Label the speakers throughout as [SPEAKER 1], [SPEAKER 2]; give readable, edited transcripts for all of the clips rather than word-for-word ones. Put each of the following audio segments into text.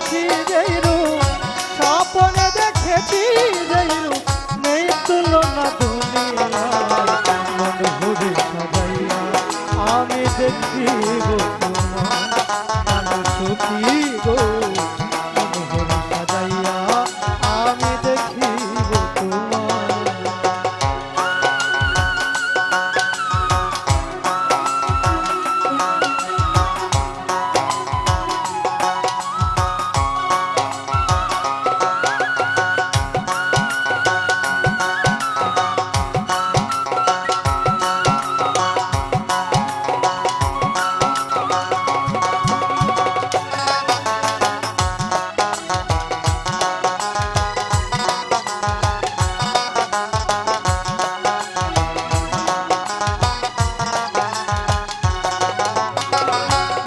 [SPEAKER 1] দেখেছি যেই রূপ, স্বপ্নে দেখেছি যেই রূপ, নেই তুলনা দুনিয়ায়। মন ভরে সাজাইয়া আমি দেখিব তোমার, আমি সুখী গো। মন ভরে সাজাইয়া আমি দেখিব তোমার।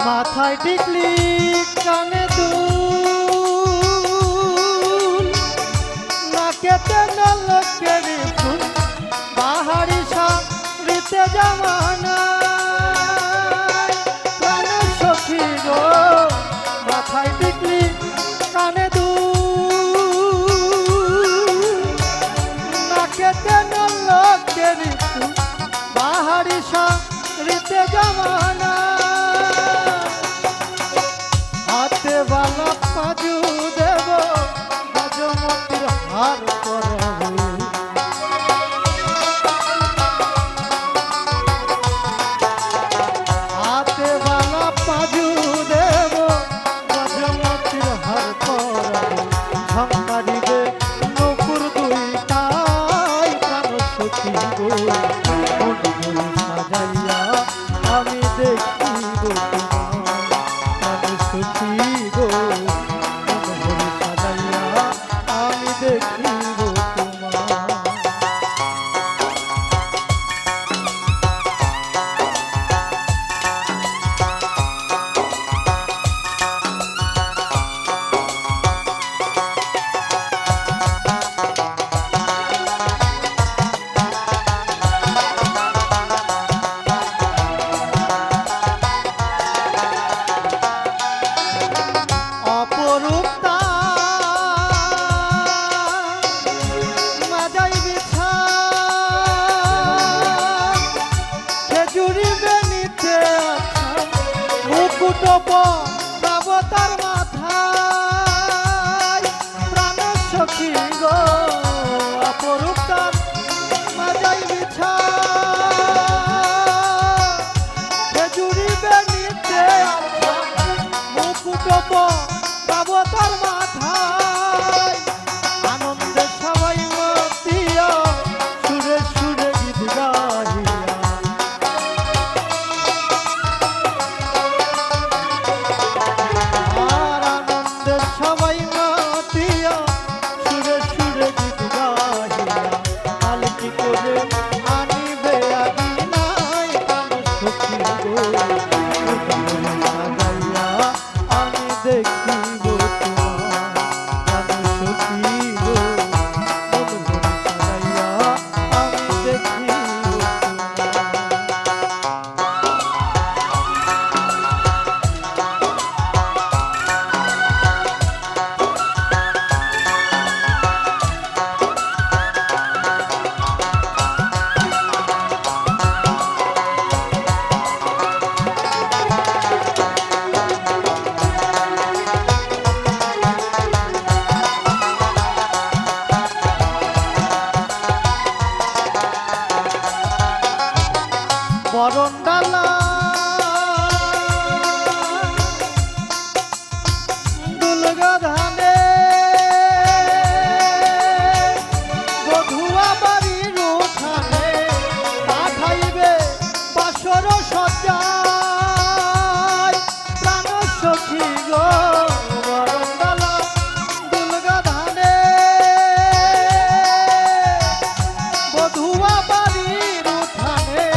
[SPEAKER 1] মাথায় টিকলি কানে দুল, নাকেতে নলকের ফুল, বাহারি সারিতে জামানায়। প্রাণের সখী গো মাথায় টিকলি কানে দুল, নাকেতে নলকের ফুল, বাহারি সারিতে জামানায়। হাতে বালা পাজু দেব, গজমতির হার করব। হাতে বালা পাজু দেব, গজমতির হার করব। ঝঙ্কারিবে নকুর দুইটাই প্রাণ সখী গো। মন ভরে সাজাইয়া আমি দেখিব তোমার, আমি সুখী গো। মন ভরে সাজাইয়া আমি দেখিব তোমার। অপরূপ মাজাই বিছা, খেজুরি বেনিতে আছা, মুকুট পাবো তার মাথায়। প্রাণের সখী গো অপরূপ মাজাই বিছা, খেজুরি বেনিতে আছা, মুকুট পাবো তার মাথায়। আনন্দে সবাই মতিয়া সুরে সুরে গীত গাহিয়া, আর আনন্দে সবাই মতিয়া সুরে সুরে গীত গাহিয়া। কাল কি করে আনিবে আদিনাই প্রাণ সখী গো। সাজাইয়া আমি দেখিব তোমার, আমি সুখী গো। মন ভরে সাজাইয়া আমি দেখিব বরণডালা দুলগা ধানে, বধুয়া বাড়ির উঠানে, পাঠাইবে বাসর সজ্জায়। প্রাণ সখী গো বরণডালা দুলগা ধানে, বধুয়া বাড়ির উঠানে,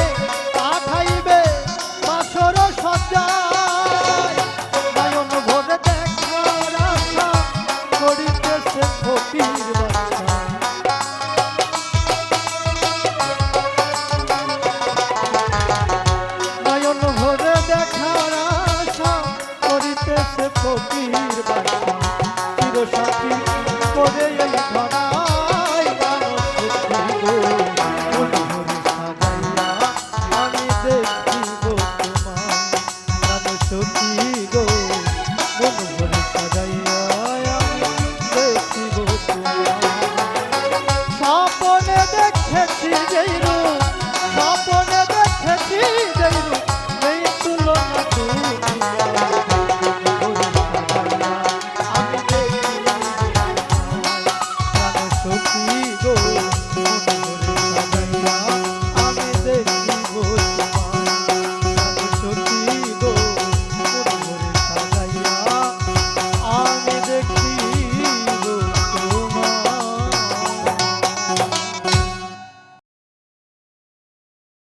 [SPEAKER 1] পাঠাইবে বাসর সজ্জায়। নয়ন ভরে দেখার আশা করিতেছে ফকির